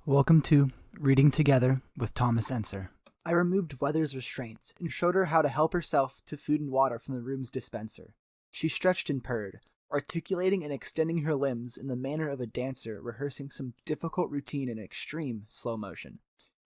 Welcome to Reading Together with Thomas Ensor. I removed Weather's restraints and showed her how to help herself to food and water from the room's dispenser. She stretched and purred, articulating and extending her limbs in the manner of a dancer rehearsing some difficult routine in extreme slow motion.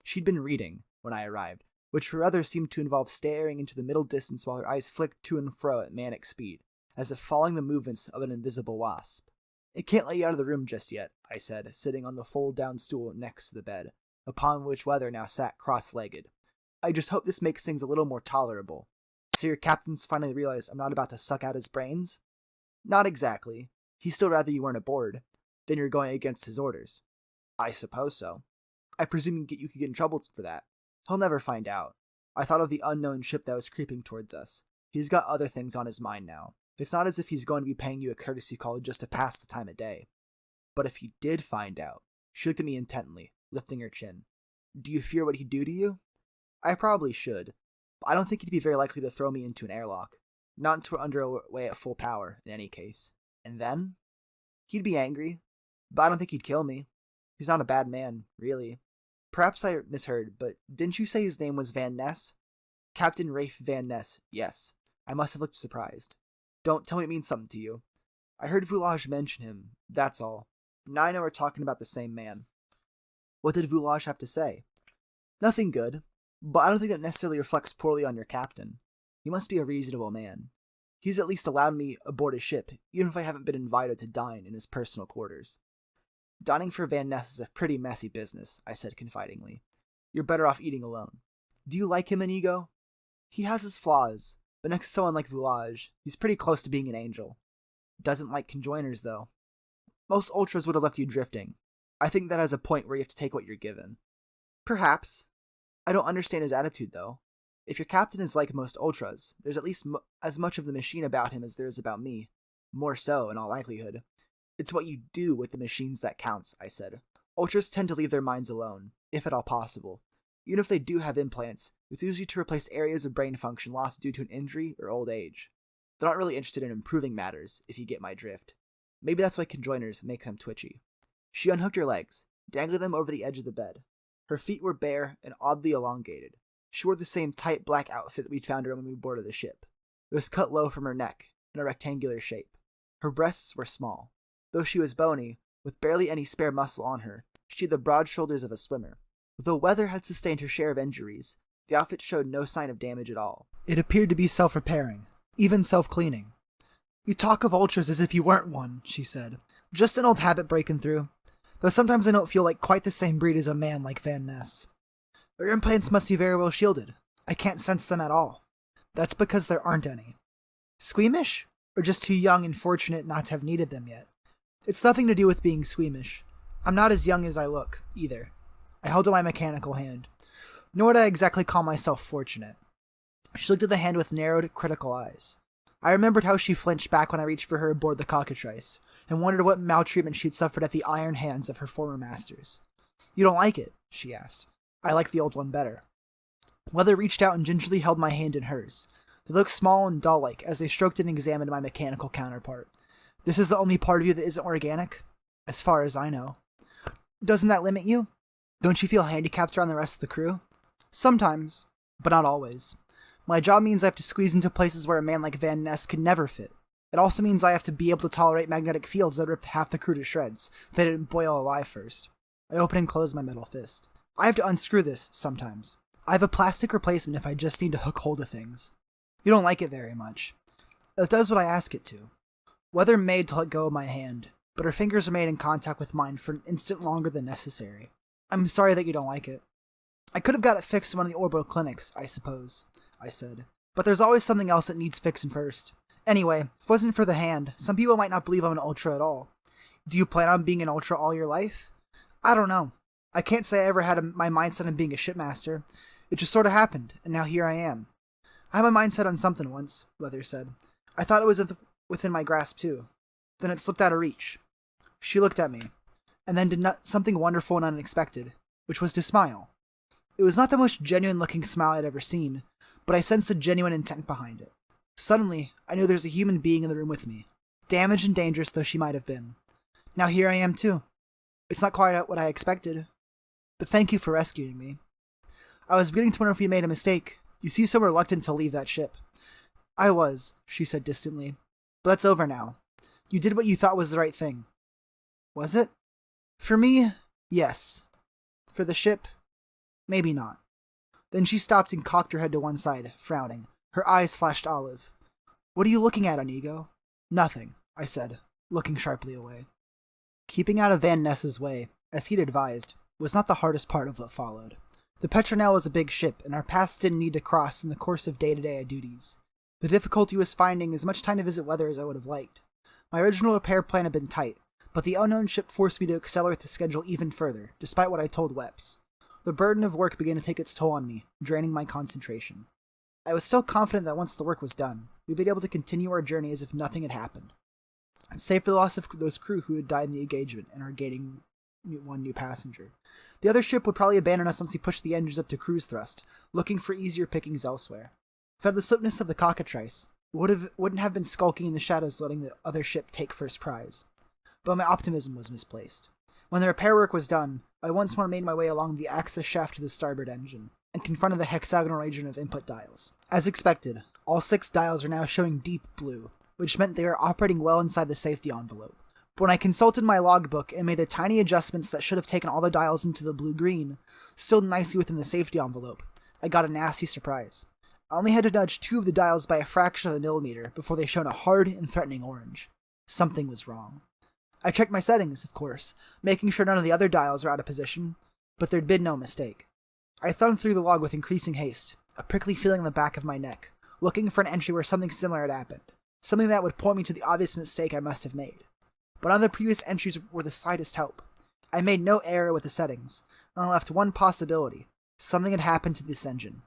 She'd been reading, when I arrived, which for others seemed to involve staring into the middle distance while her eyes flicked to and fro at manic speed, as if following the movements of an invisible wasp. "It can't let you out of the room just yet," I said, sitting on the fold-down stool next to the bed, upon which Weather now sat cross-legged. "I just hope this makes things a little more tolerable. So your captain's finally realized I'm not about to suck out his brains?" "Not exactly. He'd still rather you weren't aboard. Then you're going against his orders." "I suppose so. I presume you could get in trouble for that." "He'll never find out." I thought of the unknown ship that was creeping towards us. He's got other things on his mind now. It's not as if he's going to be paying you a courtesy call just to pass the time of day. "But if he did find out," she looked at me intently, lifting her chin. "Do you fear what he'd do to you?" "I probably should, but I don't think he'd be very likely to throw me into an airlock. Not until we're underway at full power, in any case. And then? He'd be angry, but I don't think he'd kill me. He's not a bad man, really. Perhaps I misheard, but didn't you say his name was Van Ness?" "Captain Rafe Van Ness, yes." I must have looked surprised. "Don't tell me it means something to you." "I heard Voulage mention him, that's all. Now I know we're talking about the same man." "What did Voulage have to say?" "Nothing good, but I don't think that necessarily reflects poorly on your captain. He must be a reasonable man. He's at least allowed me aboard his ship, even if I haven't been invited to dine in his personal quarters." "Dining for Van Ness is a pretty messy business," I said confidingly. "You're better off eating alone. Do you like him, Inigo?" "He has his flaws, but next to someone like Voulage, he's pretty close to being an angel. Doesn't like conjoiners, though. Most ultras would have left you drifting. I think that has a point where you have to take what you're given." "Perhaps. I don't understand his attitude, though. If your captain is like most ultras, there's at least as much of the machine about him as there is about me. More so, in all likelihood. It's what you do with the machines that counts," I said. "Ultras tend to leave their minds alone, if at all possible. Even if they do have implants, it's usually to replace areas of brain function lost due to an injury or old age. They're not really interested in improving matters, if you get my drift. Maybe that's why conjoiners make them twitchy." She unhooked her legs, dangling them over the edge of the bed. Her feet were bare and oddly elongated. She wore the same tight black outfit that we'd found her when we boarded the ship. It was cut low from her neck, in a rectangular shape. Her breasts were small. Though she was bony, with barely any spare muscle on her, she had the broad shoulders of a swimmer. Though Weather had sustained her share of injuries, the outfit showed no sign of damage at all. It appeared to be self-repairing, even self-cleaning. "You talk of ultras as if you weren't one," she said. "Just an old habit breaking through. Though sometimes I don't feel like quite the same breed as a man like Van Ness. Their implants must be very well shielded. I can't sense them at all." "That's because there aren't any." "Squeamish? Or just too young and fortunate not to have needed them yet?" "It's nothing to do with being squeamish. I'm not as young as I look, either." I held out my mechanical hand. "Nor would I exactly call myself fortunate." She looked at the hand with narrowed, critical eyes. I remembered how she flinched back when I reached for her aboard the cockatrice, and wondered what maltreatment she'd suffered at the iron hands of her former masters. "You don't like it?" she asked. "I like the old one better." Weather reached out and gingerly held my hand in hers. They looked small and doll-like as they stroked and examined my mechanical counterpart. "This is the only part of you that isn't organic?" "As far as I know." "Doesn't that limit you? Don't you feel handicapped around the rest of the crew?" "Sometimes, but not always. My job means I have to squeeze into places where a man like Van Ness could never fit. It also means I have to be able to tolerate magnetic fields that rip half the crew to shreds if they didn't boil alive first." I opened and closed my metal fist. "I have to unscrew this sometimes. I have a plastic replacement if I just need to hook hold of things." "You don't like it very much." "It does what I ask it to." Weather made to let go of my hand, but her fingers remained in contact with mine for an instant longer than necessary. "I'm sorry that you don't like it." "I could have got it fixed in one of the orbital clinics, I suppose," I said. "But there's always something else that needs fixing first. Anyway, if it wasn't for the hand, some people might not believe I'm an ultra at all." "Do you plan on being an ultra all your life?" "I don't know. I can't say I ever had my mindset on being a shipmaster. It just sort of happened, and now here I am." "I had my mindset on something once," Weather said. "I thought it was within my grasp, too. Then it slipped out of reach." She looked at me, and then did something wonderful and unexpected, which was to smile. It was not the most genuine-looking smile I'd ever seen, but I sensed the genuine intent behind it. Suddenly, I knew there was a human being in the room with me, damaged and dangerous though she might have been. Now here I am, too. It's not quite what I expected, but thank you for rescuing me. I was beginning to wonder if we made a mistake. You seem so reluctant to leave that ship. I was, she said distantly. But that's over now. You did what you thought was the right thing. Was it? For me, yes. For the ship, maybe not. Then she stopped and cocked her head to one side, frowning. Her eyes flashed olive. What are you looking at, Inigo? Nothing, I said, looking sharply away. Keeping out of Van Ness's way, as he'd advised, was not the hardest part of what followed. The Petronell was a big ship, and our paths didn't need to cross in the course of day-to-day duties. The difficulty was finding as much time to visit weather as I would have liked. My original repair plan had been tight, but the unknown ship forced me to accelerate the schedule even further, despite what I told Weps. The burden of work began to take its toll on me, draining my concentration. I was still confident that once the work was done, we'd be able to continue our journey as if nothing had happened, save for the loss of those crew who had died in the engagement and are gaining one new passenger. The other ship would probably abandon us once we pushed the engines up to cruise thrust, looking for easier pickings elsewhere. If I had the swiftness of the cockatrice, wouldn't have been skulking in the shadows letting the other ship take first prize. But my optimism was misplaced. When the repair work was done, I once more made my way along the access shaft to the starboard engine, and confronted the hexagonal region of input dials. As expected, all 6 dials are now showing deep blue, which meant they were operating well inside the safety envelope. But when I consulted my logbook and made the tiny adjustments that should have taken all the dials into the blue-green, still nicely within the safety envelope, I got a nasty surprise. I only had to nudge 2 of the dials by a fraction of a millimeter before they shone a hard and threatening orange. Something was wrong. I checked my settings, of course, making sure none of the other dials were out of position, but there'd been no mistake. I thumbed through the log with increasing haste, a prickly feeling in the back of my neck, looking for an entry where something similar had happened, something that would point me to the obvious mistake I must have made. But none of the previous entries were the slightest help. I made no error with the settings, and I left one possibility. Something had happened to this engine.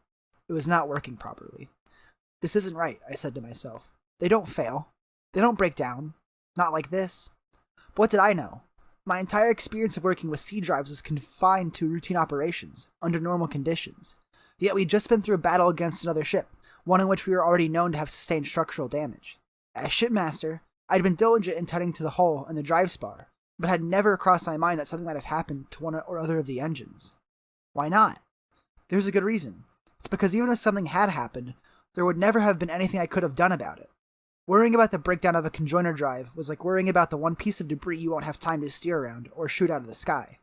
It was not working properly. This isn't right, I said to myself. They don't fail. They don't break down. Not like this. But what did I know? My entire experience of working with sea drives was confined to routine operations, under normal conditions. Yet we'd just been through a battle against another ship, one in which we were already known to have sustained structural damage. As shipmaster, I'd been diligent in tending to the hull and the drive spar, but had never crossed my mind that something might have happened to one or other of the engines. Why not? There's a good reason. It's because even if something had happened, there would never have been anything I could have done about it. Worrying about the breakdown of a conjoiner drive was like worrying about the one piece of debris you won't have time to steer around or shoot out of the sky.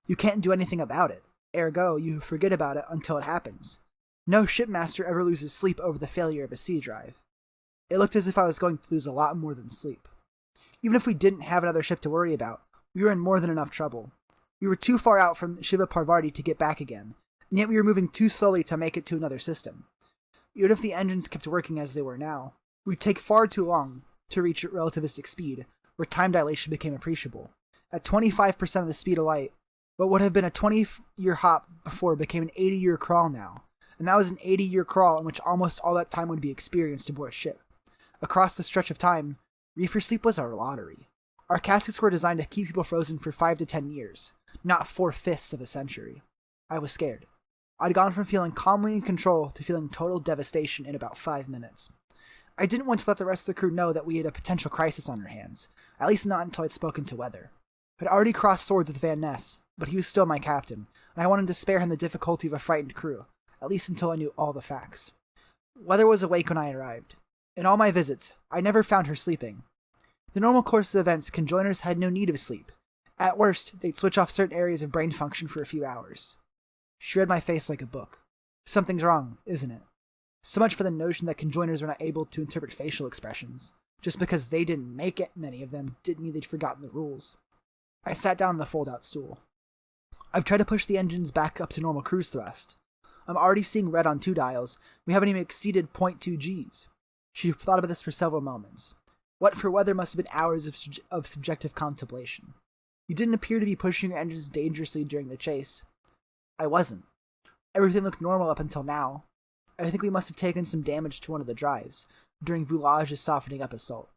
You can't do anything about it. Ergo, you forget about it until it happens. No shipmaster ever loses sleep over the failure of a sea drive. It looked as if I was going to lose a lot more than sleep. Even if we didn't have another ship to worry about, we were in more than enough trouble. We were too far out from Shiva Parvati to get back again, and yet we were moving too slowly to make it to another system. Even if the engines kept working as they were now, we'd take far too long to reach relativistic speed, where time dilation became appreciable. At 25% of the speed of light, what would have been a 20-year hop before became an 80-year crawl now, and that was an 80-year crawl in which almost all that time would be experienced aboard ship. Across the stretch of time, reefer sleep was our lottery. Our caskets were designed to keep people frozen for 5 to 10 years, not 4/5 of a century. I was scared. I'd gone from feeling calmly in control to feeling total devastation in about 5 minutes. I didn't want to let the rest of the crew know that we had a potential crisis on our hands, at least not until I'd spoken to Weather. I'd already crossed swords with Van Ness, but he was still my captain, and I wanted to spare him the difficulty of a frightened crew, at least until I knew all the facts. Weather was awake when I arrived. In all my visits, I never found her sleeping. The normal course of events, conjoiners had no need of sleep. At worst, they'd switch off certain areas of brain function for a few hours. She read my face like a book. Something's wrong, isn't it? So much for the notion that conjoiners were not able to interpret facial expressions. Just because they didn't make it, many of them, didn't mean they'd forgotten the rules. I sat down on the fold-out stool. I've tried to push the engines back up to normal cruise thrust. I'm already seeing red on 2 dials. We haven't even exceeded 0.2 Gs. She thought about this for several moments. What for Weather must have been hours of subjective contemplation. You didn't appear to be pushing your engines dangerously during the chase. I wasn't. Everything looked normal up until now. I think we must have taken some damage to one of the drives, during Voulage's softening up assault.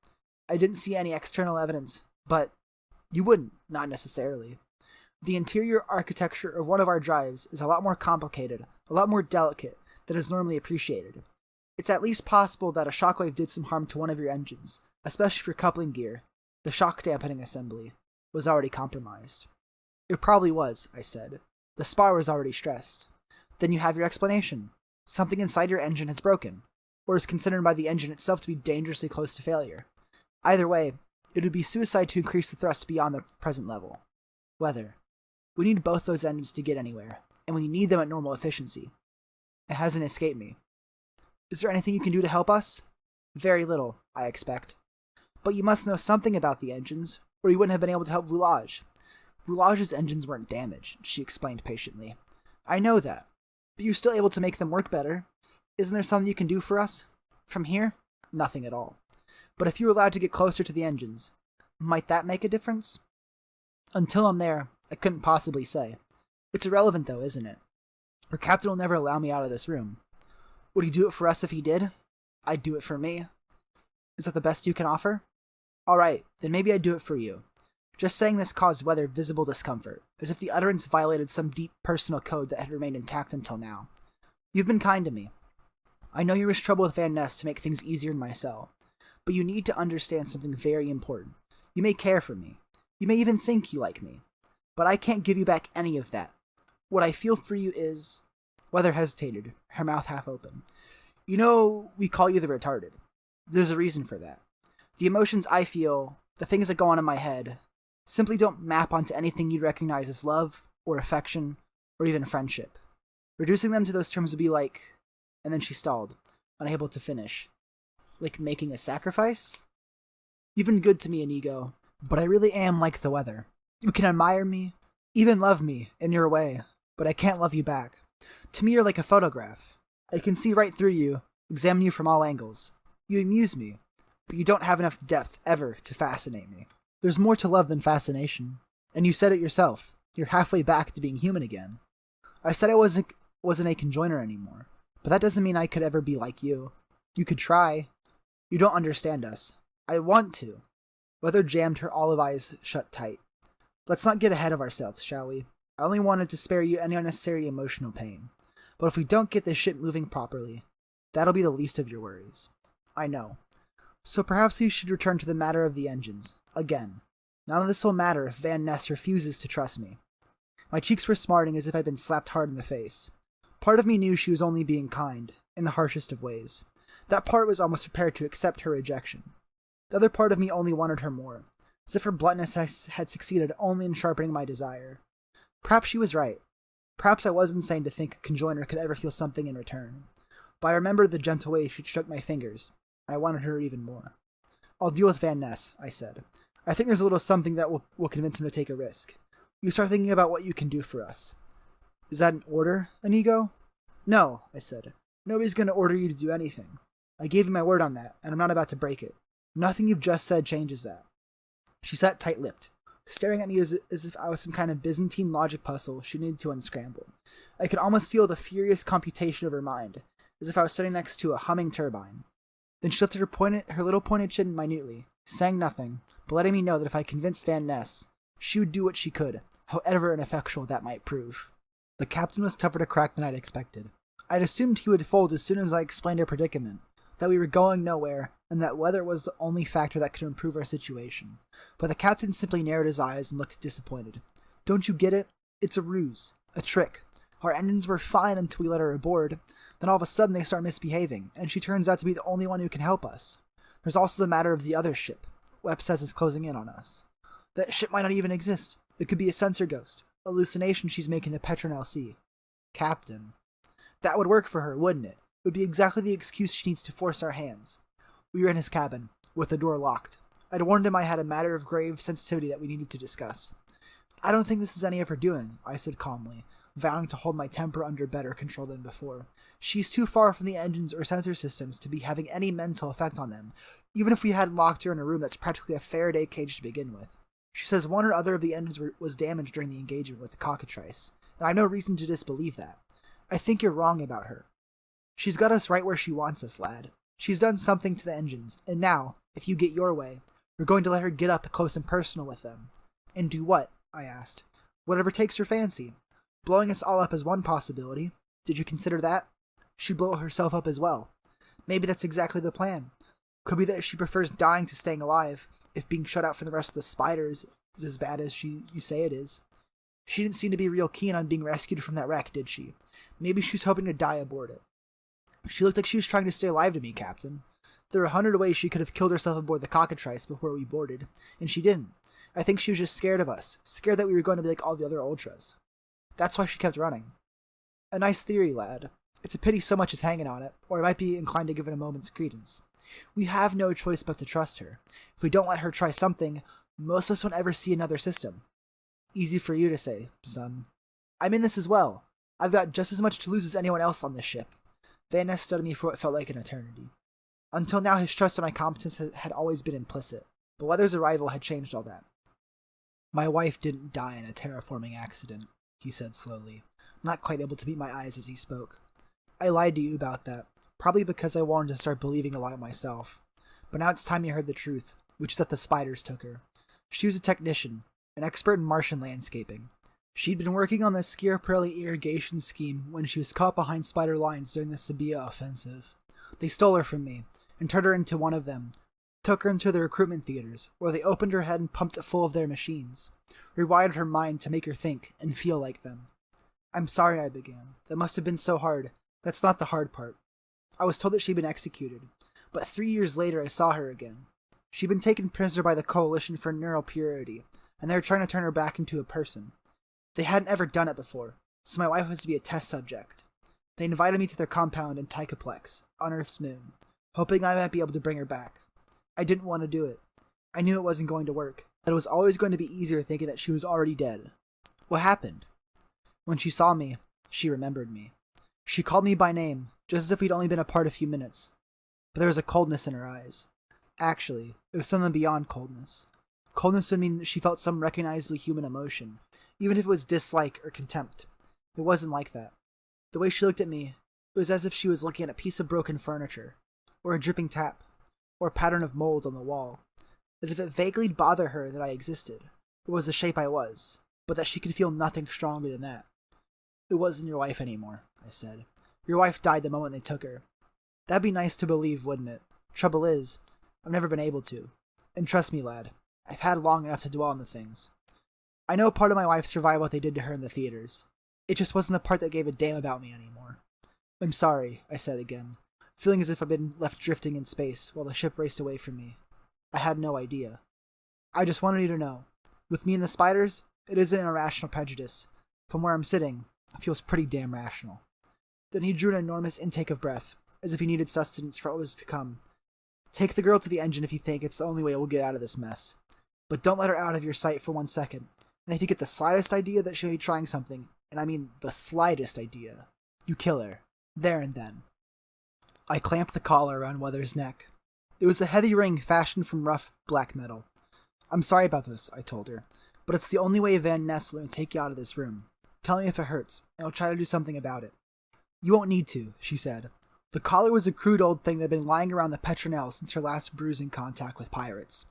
I didn't see any external evidence, but you wouldn't, not necessarily. The interior architecture of one of our drives is a lot more complicated, a lot more delicate, than is normally appreciated. It's at least possible that a shockwave did some harm to one of your engines, especially for coupling gear. The shock dampening assembly was already compromised. It probably was, I said. The spar was already stressed. Then you have your explanation. Something inside your engine has broken, or is considered by the engine itself to be dangerously close to failure. Either way, it would be suicide to increase the thrust beyond the present level. Weather. We need both those engines to get anywhere, and we need them at normal efficiency. It hasn't escaped me. Is there anything you can do to help us? Very little, I expect. But you must know something about the engines, or you wouldn't have been able to help Voulage. Voulage's engines weren't damaged, she explained patiently. I know that, but you're still able to make them work better. Isn't there something you can do for us? From here? Nothing at all. But if you were allowed to get closer to the engines, might that make a difference? Until I'm there, I couldn't possibly say. It's irrelevant though, isn't it? Our captain will never allow me out of this room. Would he do it for us if he did? I'd do it for me. Is that the best you can offer? Alright, then maybe I'd do it for you. Just saying this caused Weather visible discomfort, as if the utterance violated some deep personal code that had remained intact until now. You've been kind to me. I know you risked trouble with Van Ness to make things easier in my cell, but you need to understand something very important. You may care for me. You may even think you like me. But I can't give you back any of that. What I feel for you is... Weather hesitated, her mouth half open. You know, we call you the retarded. There's a reason for that. The emotions I feel, the things that go on in my head, simply don't map onto anything you'd recognize as love, or affection, or even friendship. Reducing them to those terms would be like... And then she stalled, unable to finish. Like making a sacrifice? You've been good to me, Inigo, but I really am like the weather. You can admire me, even love me, in your way, but I can't love you back. To me, you're like a photograph. I can see right through you, examine you from all angles. You amuse me, but you don't have enough depth ever to fascinate me. There's more to love than fascination, and you said it yourself. You're halfway back to being human again. I said I wasn't a conjoiner anymore, but that doesn't mean I could ever be like you. You could try. You don't understand us. I want to. Weather jammed her olive eyes shut tight. Let's not get ahead of ourselves, shall we? I only wanted to spare you any unnecessary emotional pain. But if we don't get this ship moving properly, that'll be the least of your worries. I know. So perhaps we should return to the matter of the engines. Again. None of this will matter if Van Ness refuses to trust me. My cheeks were smarting as if I'd been slapped hard in the face. Part of me knew she was only being kind, in the harshest of ways. That part was almost prepared to accept her rejection. The other part of me only wanted her more, as if her bluntness had succeeded only in sharpening my desire. Perhaps she was right. Perhaps I was insane to think a conjoiner could ever feel something in return. But I remembered the gentle way she stroked my fingers, and I wanted her even more. I'll deal with Van Ness, I said. I think there's a little something that will convince him to take a risk. You start thinking about what you can do for us. Is that an order, Inigo? No, I said. Nobody's going to order you to do anything. I gave you my word on that, and I'm not about to break it. Nothing you've just said changes that. She sat tight-lipped, staring at me as if I was some kind of Byzantine logic puzzle she needed to unscramble. I could almost feel the furious computation of her mind, as if I was sitting next to a humming turbine. Then she lifted her little pointed chin minutely, saying nothing, but letting me know that if I convinced Van Ness, she would do what she could, however ineffectual that might prove. The captain was tougher to crack than I'd expected. I'd assumed he would fold as soon as I explained our predicament, that we were going nowhere, and that weather was the only factor that could improve our situation. But the captain simply narrowed his eyes and looked disappointed. Don't you get it? It's a ruse. A trick. Our engines were fine until we let her aboard. Then all of a sudden they start misbehaving, and she turns out to be the only one who can help us. There's also the matter of the other ship. Webb says it's closing in on us. That ship might not even exist. It could be a sensor ghost. Hallucination she's making the Petronel Sea. Captain. That would work for her, wouldn't it? It would be exactly the excuse she needs to force our hands. We were in his cabin, with the door locked. I'd warned him I had a matter of grave sensitivity that we needed to discuss. I don't think this is any of her doing, I said calmly, vowing to hold my temper under better control than before. She's too far from the engines or sensor systems to be having any mental effect on them, even if we had locked her in a room that's practically a Faraday cage to begin with. She says one or other of the engines was damaged during the engagement with the cockatrice, and I have no reason to disbelieve that. I think you're wrong about her. She's got us right where she wants us, lad. She's done something to the engines, and now, if you get your way, we're going to let her get up close and personal with them. And do what? I asked. Whatever takes her fancy. Blowing us all up is one possibility. Did you consider that? She'd blow herself up as well. Maybe that's exactly the plan. Could be that she prefers dying to staying alive, if being shut out from the rest of the spiders is as bad as you say it is. She didn't seem to be real keen on being rescued from that wreck, did she? Maybe she was hoping to die aboard it. She looked like she was trying to stay alive to me, Captain. There were 100 ways she could have killed herself aboard the cockatrice before we boarded, and she didn't. I think she was just scared of us, scared that we were going to be like all the other Ultras. That's why she kept running. A nice theory, lad. It's a pity so much is hanging on it, or I might be inclined to give it a moment's credence. We have no choice but to trust her. If we don't let her try something, most of us won't ever see another system. Easy for you to say, son. I'm in this as well. I've got just as much to lose as anyone else on this ship. Van Ness stood at me for what felt like an eternity. Until now, his trust in my competence had always been implicit, but Weather's arrival had changed all that. My wife didn't die in a terraforming accident, he said slowly, not quite able to meet my eyes as he spoke. I lied to you about that, probably because I wanted to start believing a lie myself. But now it's time you heard the truth, which is that the spiders took her. She was a technician, an expert in Martian landscaping. She'd been working on the Schiaparelli irrigation scheme when she was caught behind spider lines during the Sabia offensive. They stole her from me, and turned her into one of them, took her into the recruitment theaters, where they opened her head and pumped it full of their machines, rewired her mind to make her think and feel like them. I'm sorry, I began. That must have been so hard. That's not the hard part. I was told that she'd been executed, but 3 years later I saw her again. She'd been taken prisoner by the Coalition for Neural Purity, and they were trying to turn her back into a person. They hadn't ever done it before, so my wife was to be a test subject. They invited me to their compound in Tychoplex, on Earth's moon, hoping I might be able to bring her back. I didn't want to do it. I knew it wasn't going to work, that it was always going to be easier thinking that she was already dead. What happened? When she saw me, she remembered me. She called me by name, just as if we'd only been apart a few minutes. But there was a coldness in her eyes. Actually, it was something beyond coldness. Coldness would mean that she felt some recognizably human emotion, even if it was dislike or contempt. It wasn't like that. The way she looked at me, it was as if she was looking at a piece of broken furniture, or a dripping tap, or a pattern of mold on the wall, as if it vaguely bothered her that I existed, or was the shape I was, but that she could feel nothing stronger than that. It wasn't your wife anymore, I said. Your wife died the moment they took her. That'd be nice to believe, wouldn't it? Trouble is, I've never been able to. And trust me, lad, I've had long enough to dwell on the things. I know part of my wife survived what they did to her in the theaters. It just wasn't the part that gave a damn about me anymore. I'm sorry, I said again, feeling as if I'd been left drifting in space while the ship raced away from me. I had no idea. I just wanted you to know. With me and the spiders, it isn't an irrational prejudice. From where I'm sitting, it feels pretty damn rational. Then he drew an enormous intake of breath, as if he needed sustenance for what was to come. Take the girl to the engine if you think it's the only way we'll get out of this mess. But don't let her out of your sight for 1 second. And if you get the slightest idea that she'll be trying something, and I mean the slightest idea, you kill her. There and then. I clamped the collar around Weather's neck. It was a heavy ring fashioned from rough black metal. I'm sorry about this, I told her, but it's the only way Van Ness will let me take you out of this room. Tell me if it hurts, and I'll try to do something about it. You won't need to, she said. The collar was a crude old thing that had been lying around the Petronelle since her last bruising contact with pirates.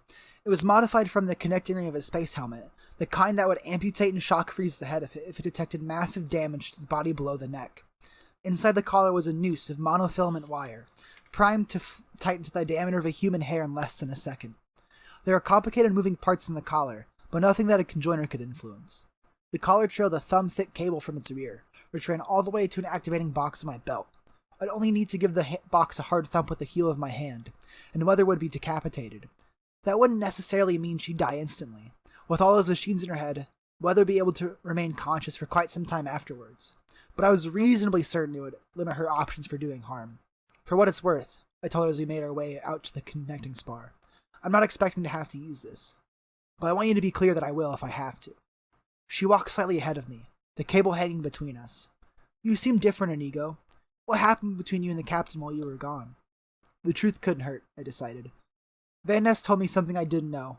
It was modified from the connecting ring of a space helmet, the kind that would amputate and shock freeze the head if it detected massive damage to the body below the neck. Inside the collar was a noose of monofilament wire, primed to tighten to the diameter of a human hair in less than a second. There were complicated moving parts in the collar, but nothing that a conjoiner could influence. The collar trailed a thumb-thick cable from its rear, which ran all the way to an activating box in my belt. I'd only need to give the box a hard thump with the heel of my hand, and Weather would be decapitated. That wouldn't necessarily mean she'd die instantly. With all those machines in her head, Weather would be able to remain conscious for quite some time afterwards. But I was reasonably certain it would limit her options for doing harm. For what it's worth, I told her as we made our way out to the connecting spar, I'm not expecting to have to use this, but I want you to be clear that I will if I have to. She walked slightly ahead of me, the cable hanging between us. You seem different, Inigo. What happened between you and the captain while you were gone? The truth couldn't hurt, I decided. Van Ness told me something I didn't know.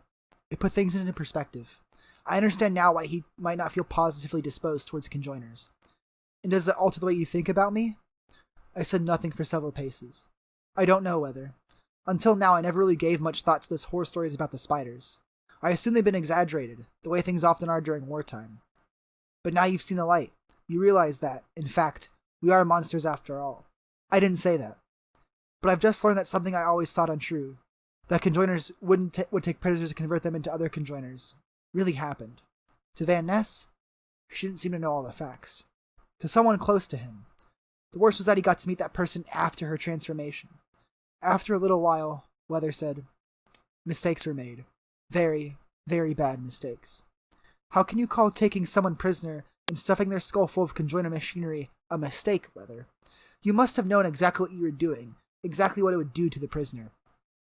It put things into perspective. I understand now why he might not feel positively disposed towards conjoiners. And does it alter the way you think about me? I said nothing for several paces. I don't know whether. Until now, I never really gave much thought to those horror stories about the spiders. I assumed they'd been exaggerated, the way things often are during wartime. But now you've seen the light. You realize that, in fact, we are monsters after all. I didn't say that. But I've just learned that something I always thought untrue, that conjoiners would take predators to convert them into other conjoiners, really happened. To Van Ness? She didn't seem to know all the facts. To someone close to him. The worst was that he got to meet that person after her transformation. After a little while, Weather said, mistakes were made. Very, very bad mistakes. How can you call taking someone prisoner and stuffing their skull full of conjoiner machinery a mistake, Weather? You must have known exactly what you were doing, exactly what it would do to the prisoner.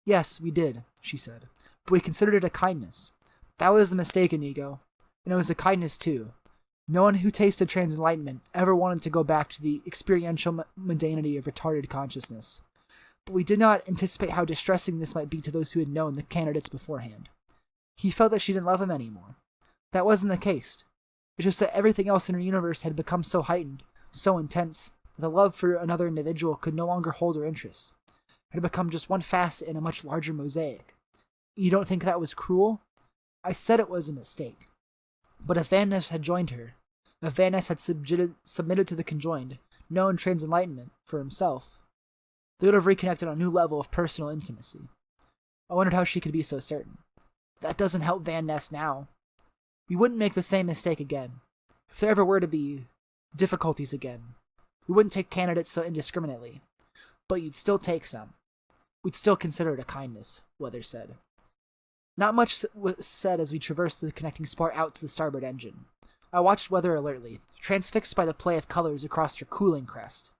Yes, we did, she said, but we considered it a kindness. That was the mistake, Inigo. And it was a kindness, too. No one who tasted trans-enlightenment ever wanted to go back to the experiential mundanity of retarded consciousness. But we did not anticipate how distressing this might be to those who had known the candidates beforehand. He felt that she didn't love him anymore. That wasn't the case. It's just that everything else in her universe had become so heightened, so intense, that the love for another individual could no longer hold her interest. It had become just one facet in a much larger mosaic. You don't think that was cruel? I said it was a mistake. But if Van Ness had joined her, if Van Ness had submitted to the conjoined, known trans-enlightenment for himself, they would have reconnected on a new level of personal intimacy. I wondered how she could be so certain. That doesn't help Van Ness now. We wouldn't make the same mistake again. If there ever were to be difficulties again, we wouldn't take candidates so indiscriminately. But you'd still take some. We'd still consider it a kindness, Weather said. Not much was said as we traversed the connecting spar out to the starboard engine. I watched Weather alertly, transfixed by the play of colors across her cooling crest.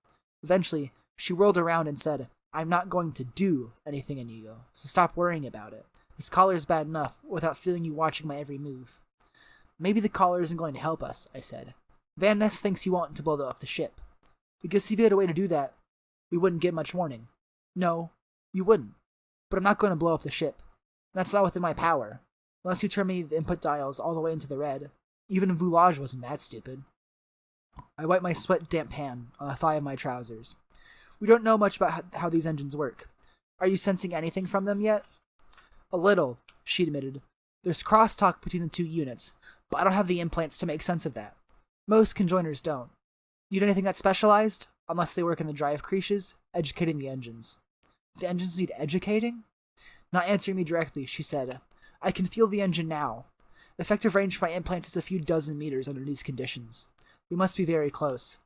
Eventually, she whirled around and said, I'm not going to do anything, Inigo, so stop worrying about it. This collar is bad enough without feeling you watching my every move. Maybe the collar isn't going to help us, I said. Van Ness thinks you want to blow up the ship. Because if you had a way to do that, we wouldn't get much warning. No, you wouldn't. But I'm not going to blow up the ship. That's not within my power. Unless you turn me the input dials all the way into the red. Even Voulage wasn't that stupid. I wiped my sweat-damp hand on the thigh of my trousers. We don't know much about how these engines work. Are you sensing anything from them yet? A little, she admitted. There's crosstalk between the two units, but I don't have the implants to make sense of that. Most conjoiners don't. Need anything that's specialized? Unless they work in the drive creases, educating the engines. The engines need educating? Not answering me directly, she said, I can feel the engine now. Effective range for my implants is a few dozen meters under these conditions. We must be very close.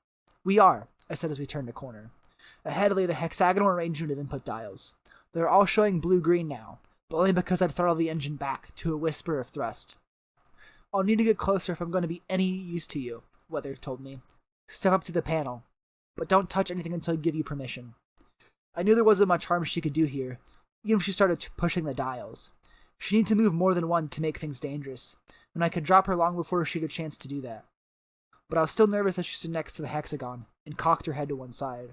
We are, I said as we turned a corner. Ahead lay the hexagonal arrangement of input dials. They are all showing blue-green now, but only because I'd throttled the engine back to a whisper of thrust. I'll need to get closer if I'm going to be any use to you, Weather told me. Step up to the panel, but don't touch anything until I give you permission. I knew there wasn't much harm she could do here, even if she started pushing the dials. She'd need to move more than one to make things dangerous, and I could drop her long before she'd a chance to do that. But I was still nervous as she stood next to the hexagon and cocked her head to one side.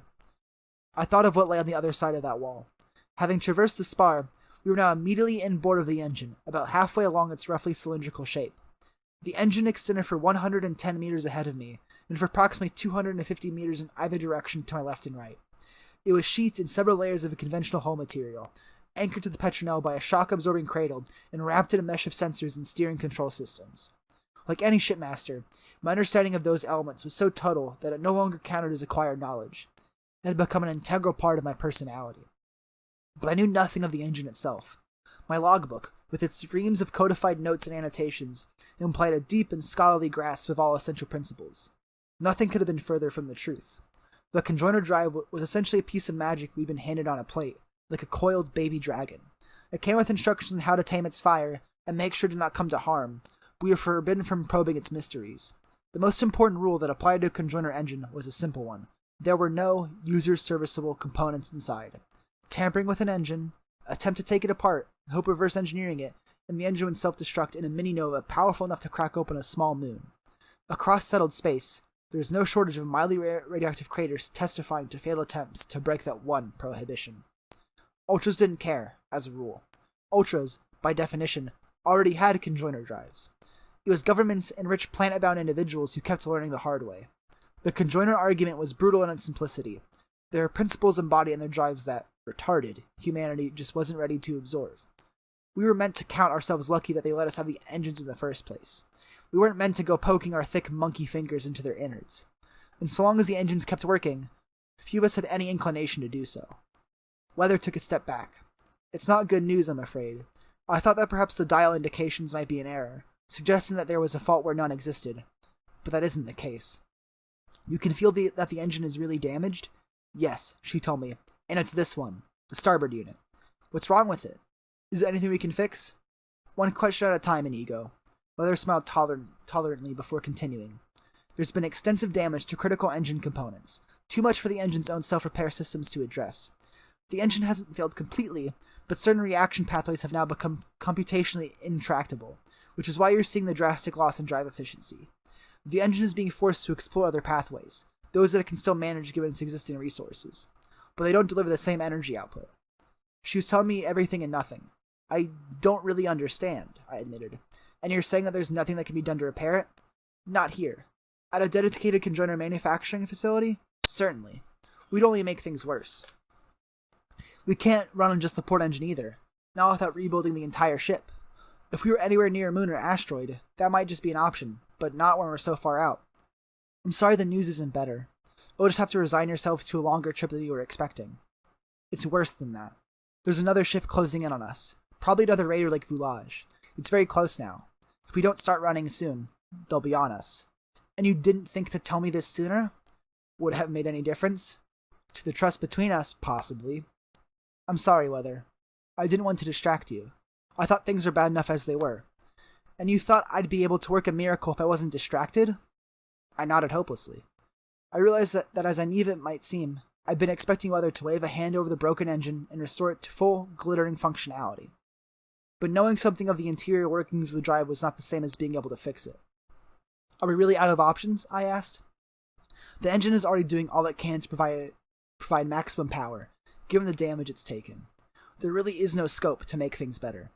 I thought of what lay on the other side of that wall. Having traversed the spar, we were now immediately inboard of the engine, about halfway along its roughly cylindrical shape. The engine extended for 110 meters ahead of me, and for approximately 250 meters in either direction to my left and right. It was sheathed in several layers of a conventional hull material, anchored to the Petronel by a shock-absorbing cradle, and wrapped in a mesh of sensors and steering control systems. Like any shipmaster, my understanding of those elements was so total that it no longer counted as acquired knowledge. It had become an integral part of my personality. But I knew nothing of the engine itself. My logbook, with its reams of codified notes and annotations, implied a deep and scholarly grasp of all essential principles. Nothing could have been further from the truth. The conjoiner drive was essentially a piece of magic we'd been handed on a plate, like a coiled baby dragon. It came with instructions on how to tame its fire and make sure to not come to harm, but we were forbidden from probing its mysteries. The most important rule that applied to a conjoiner engine was a simple one. There were no user-serviceable components inside. Tampering with an engine, attempt to take it apart, hope reverse engineering it, and the engine would self-destruct in a mini-nova powerful enough to crack open a small moon. Across settled space, there is no shortage of mildly radioactive craters testifying to failed attempts to break that one prohibition. Ultras didn't care, as a rule. Ultras, by definition, already had conjoiner drives. It was governments and rich planet-bound individuals who kept learning the hard way. The conjoiner argument was brutal in its simplicity. There are principles embodied in their drives that, retarded, humanity just wasn't ready to absorb. We were meant to count ourselves lucky that they let us have the engines in the first place. We weren't meant to go poking our thick monkey fingers into their innards. And so long as the engines kept working, few of us had any inclination to do so. Weather took a step back. It's not good news, I'm afraid. I thought that perhaps the dial indications might be in error, suggesting that there was a fault where none existed. but that isn't the case. You can feel that the engine is really damaged? Yes, she told me, and it's this one, the starboard unit. What's wrong with it? Is there anything we can fix? One question at a time, Inigo. Weather smiled tolerantly before continuing. There's been extensive damage to critical engine components, too much for the engine's own self-repair systems to address. The engine hasn't failed completely, but certain reaction pathways have now become computationally intractable, which is why you're seeing the drastic loss in drive efficiency. The engine is being forced to explore other pathways, those that it can still manage given its existing resources, but they don't deliver the same energy output. She was telling me everything and nothing. I don't really understand, I admitted. And you're saying that there's nothing that can be done to repair it? Not here. At a dedicated conjoiner manufacturing facility? Certainly. We'd only make things worse. We can't run on just the port engine either, not without rebuilding the entire ship. If we were anywhere near a moon or asteroid, that might just be an option, but not when we're so far out. I'm sorry the news isn't better. You'll just have to resign yourself to a longer trip than you were expecting. It's worse than that. There's another ship closing in on us, probably another raider like Voulage. It's very close now. If we don't start running soon, they'll be on us. And you didn't think to tell me this sooner? Would it have made any difference? To the trust between us, possibly. I'm sorry, Weather. I didn't want to distract you. I thought things were bad enough as they were. And you thought I'd be able to work a miracle if I wasn't distracted? I nodded hopelessly. I realized that as naive it might seem, I'd been expecting Weather to wave a hand over the broken engine and restore it to full, glittering functionality. But knowing something of the interior workings of the drive was not the same as being able to fix it. Are we really out of options? I asked. The engine is already doing all it can to provide maximum power, given the damage it's taken. There really is no scope to make things better.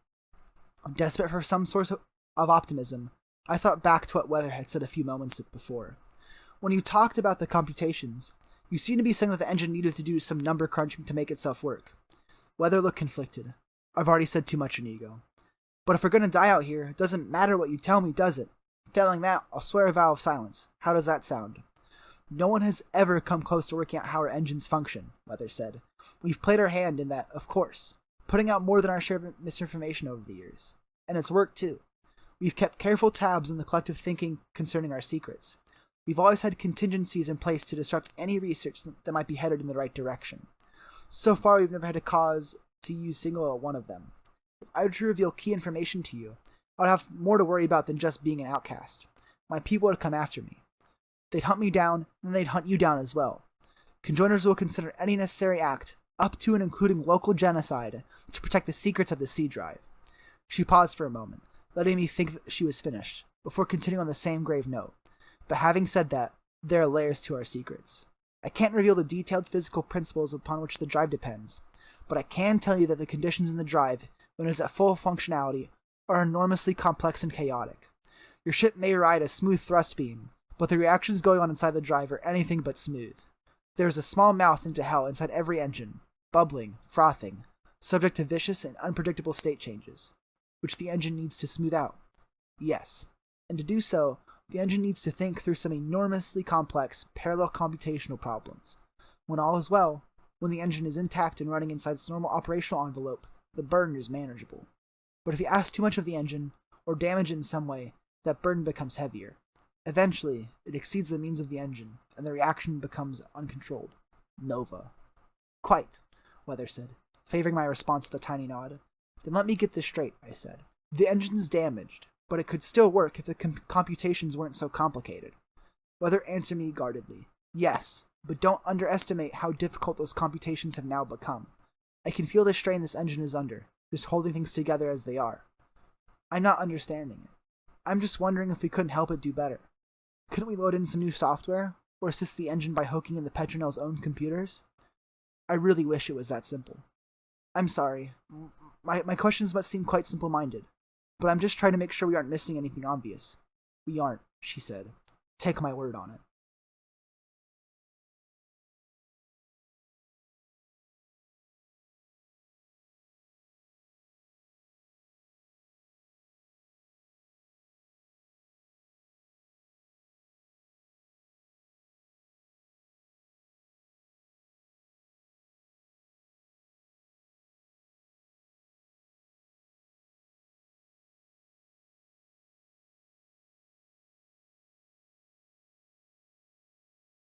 Desperate for some source of optimism, I thought back to what Weather had said a few moments before. When you talked about the computations, you seemed to be saying that the engine needed to do some number crunching to make itself work. Weather looked conflicted. I've already said too much, Inigo. But if we're going to die out here, it doesn't matter what you tell me, does it? Failing that, I'll swear a vow of silence. How does that sound? No one has ever come close to working out how our engines function, Weather said. We've played our hand in that, of course, putting out more than our share of misinformation over the years. And it's worked too. We've kept careful tabs on the collective thinking concerning our secrets. We've always had contingencies in place to disrupt any research that might be headed in the right direction. So far, we've never had a cause to use single one of them. If I were to reveal key information to you, I would have more to worry about than just being an outcast. My people would come after me. They'd hunt me down, and they'd hunt you down as well. Conjoiners will consider any necessary act, up to and including local genocide, to protect the secrets of the C drive. She paused for a moment, letting me think that she was finished, before continuing on the same grave note. But having said that, there are layers to our secrets. I can't reveal the detailed physical principles upon which the drive depends, but I can tell you that the conditions in the drive, when it is at full functionality, are enormously complex and chaotic. Your ship may ride a smooth thrust beam, but the reactions going on inside the drive are anything but smooth. There is a small mouth into hell inside every engine, bubbling, frothing, subject to vicious and unpredictable state changes, which the engine needs to smooth out. Yes, and to do so, the engine needs to think through some enormously complex, parallel computational problems. When all is well, when the engine is intact and running inside its normal operational envelope, the burden is manageable. But if you ask too much of the engine, or damage it in some way, that burden becomes heavier. Eventually, it exceeds the means of the engine, and the reaction becomes uncontrolled. Nova. Quite, Weather said, favoring my response with a tiny nod. Then let me get this straight, I said. The engine's damaged, but it could still work if the computations weren't so complicated. Weather answered me guardedly. Yes, but don't underestimate how difficult those computations have now become. I can feel the strain this engine is under, just holding things together as they are. I'm not understanding it. I'm just wondering if we couldn't help it do better. Couldn't we load in some new software, or assist the engine by hooking in the Petronel's own computers? I really wish it was that simple. I'm sorry. My questions must seem quite simple-minded, but I'm just trying to make sure we aren't missing anything obvious. We aren't, she said. Take my word on it.